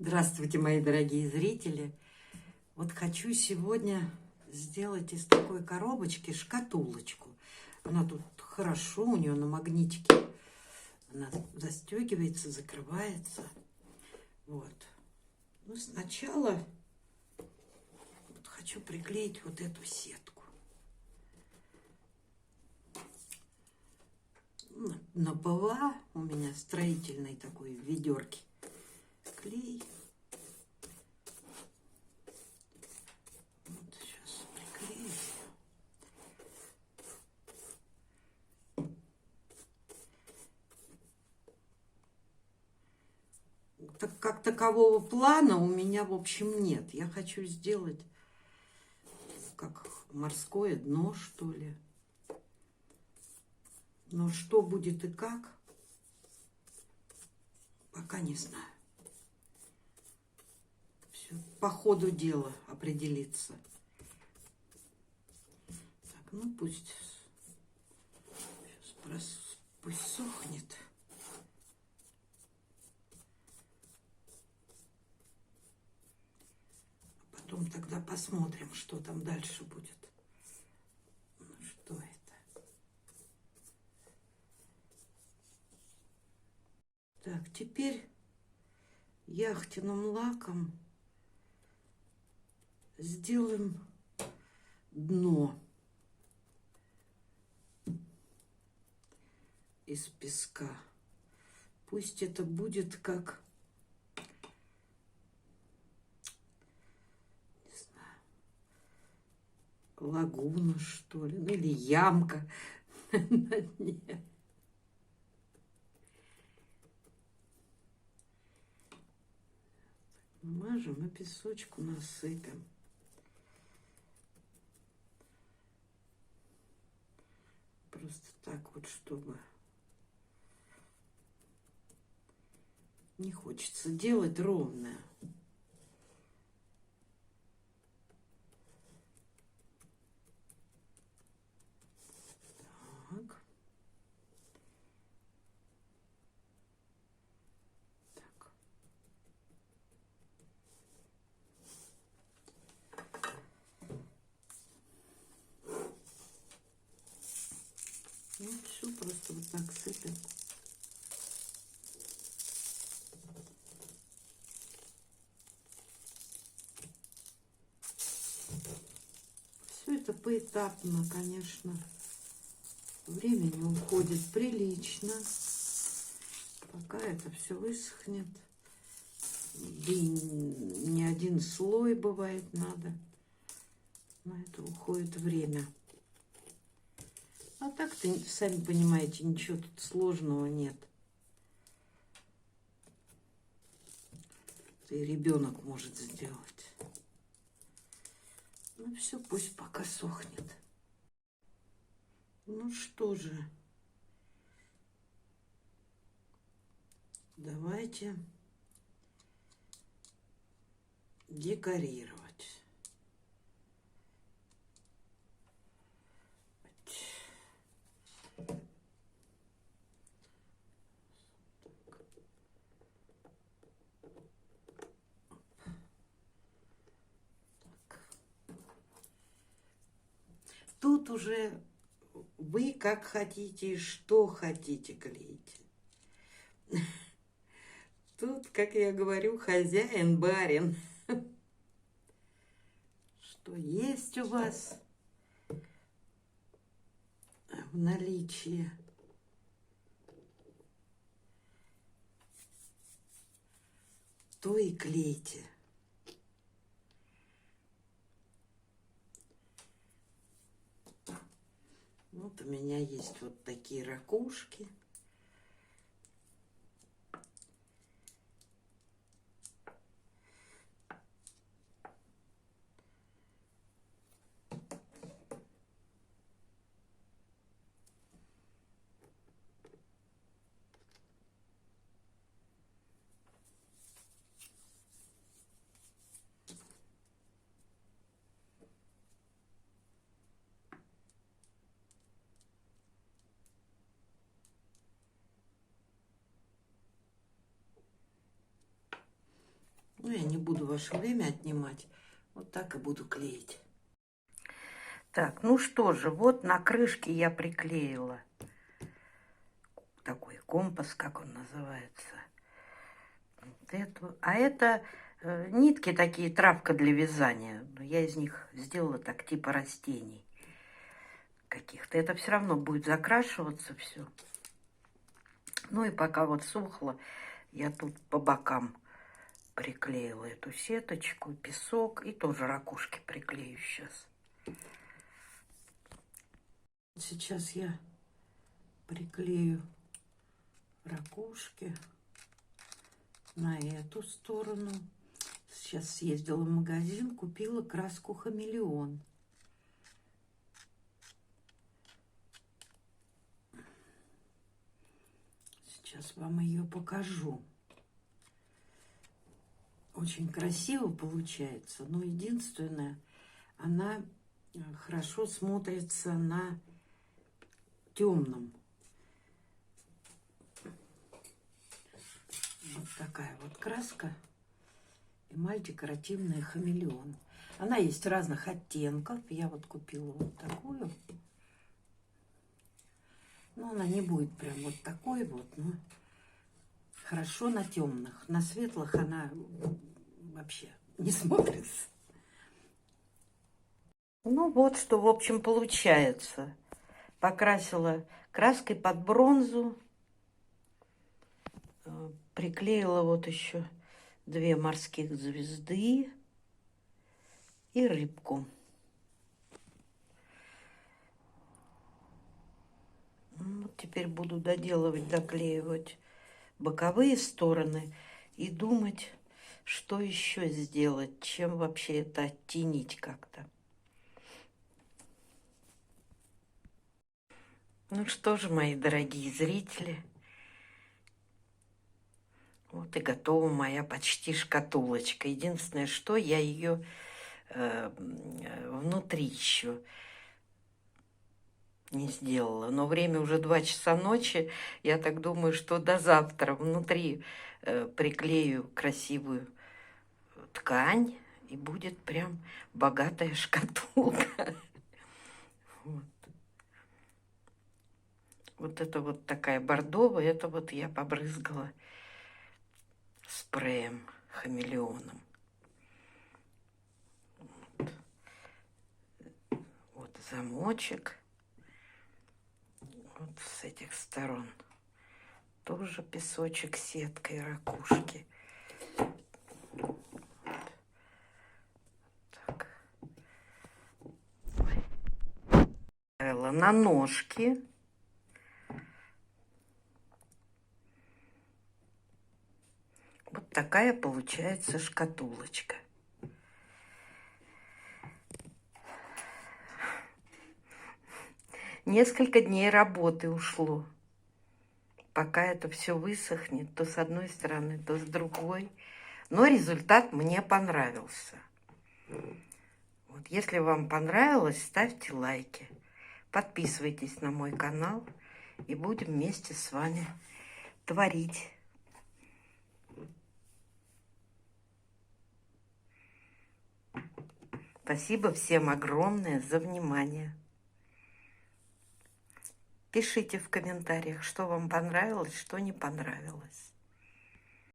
Здравствуйте, мои дорогие зрители! Вот хочу сегодня сделать из такой коробочки шкатулочку. Она тут хорошо, у нее на магнитике. Она застегивается, закрывается. Вот. Ну, сначала вот хочу приклеить вот эту сетку. На ПВА у меня строительный такой в ведерке клей. Вот сейчас приклею. Так как такового плана у меня, в общем, нет. Я хочу сделать как морское дно, что ли. Но что будет и как, пока не знаю. Все по ходу дела определиться. Так, ну пусть сохнет. А потом тогда посмотрим, что там дальше будет. Ну, что это? Так, теперь яхтенным лаком сделаем дно из песка. Пусть это будет как, не знаю, лагуна, что ли, ну, или ямка на дне. Мажем и песочку насыпем. Просто так вот, чтобы не хочется делать ровное. Так. Так. Ну, все просто вот так сыпем. Все это поэтапно, конечно. Времени уходит прилично, пока это все высохнет. Да и не один слой бывает надо. На это уходит время. А так-то, сами понимаете, ничего тут сложного нет. Это и ребенок может сделать. Ну все, пусть пока сохнет. Ну что же, давайте декорировать. Тут уже вы как хотите, что хотите клеить. Тут, как я говорю, хозяин, барин. Что есть у вас в наличии. То и клейте. Вот у меня есть вот такие ракушки. Ну, я не буду ваше время отнимать. Вот так и буду клеить. Так, ну что же, вот на крышке я приклеила такой компас, как он называется. Вот эту. А это нитки такие, травка для вязания. Я из них сделала так, типа растений каких-то. Это все равно будет закрашиваться все. Ну и пока вот сухло, я тут по бокам приклеила эту сеточку, песок и тоже ракушки приклею сейчас. Сейчас я приклею ракушки на эту сторону. Сейчас съездила в магазин, купила краску хамелеон. Сейчас вам ее покажу. Очень красиво получается, но единственное, она хорошо смотрится на темном. Вот такая вот краска. Эмаль декоративная хамелеон. Она есть разных оттенков. Я вот купила вот такую. Но она не будет прям вот такой вот, но хорошо на темных. На светлых она вообще не смотрится. Ну вот что, в общем, получается. Покрасила краской под бронзу. Приклеила вот еще 2 морских звезды и рыбку. Вот теперь буду доделывать, доклеивать боковые стороны и думать, что еще сделать, чем вообще это оттенить как-то. Ну что же, мои дорогие зрители, вот и готова моя почти шкатулочка. Единственное, что я ее внутри еще не сделала. Но время уже 2 часа ночи. Я так думаю, что до завтра внутри приклею красивую ткань. И будет прям богатая шкатулка. Вот. Вот это вот такая бордовая. Это вот я побрызгала спреем хамелеоном. Вот замочек. Вот с этих сторон тоже песочек, сетка и ракушки. Так. На ножки. Вот такая получается шкатулочка. Несколько дней работы ушло, пока это все высохнет, то с одной стороны, то с другой. Но результат мне понравился. Вот, если вам понравилось, ставьте лайки, подписывайтесь на мой канал, и будем вместе с вами творить. Спасибо всем огромное за внимание. Пишите в комментариях, что вам понравилось, что не понравилось.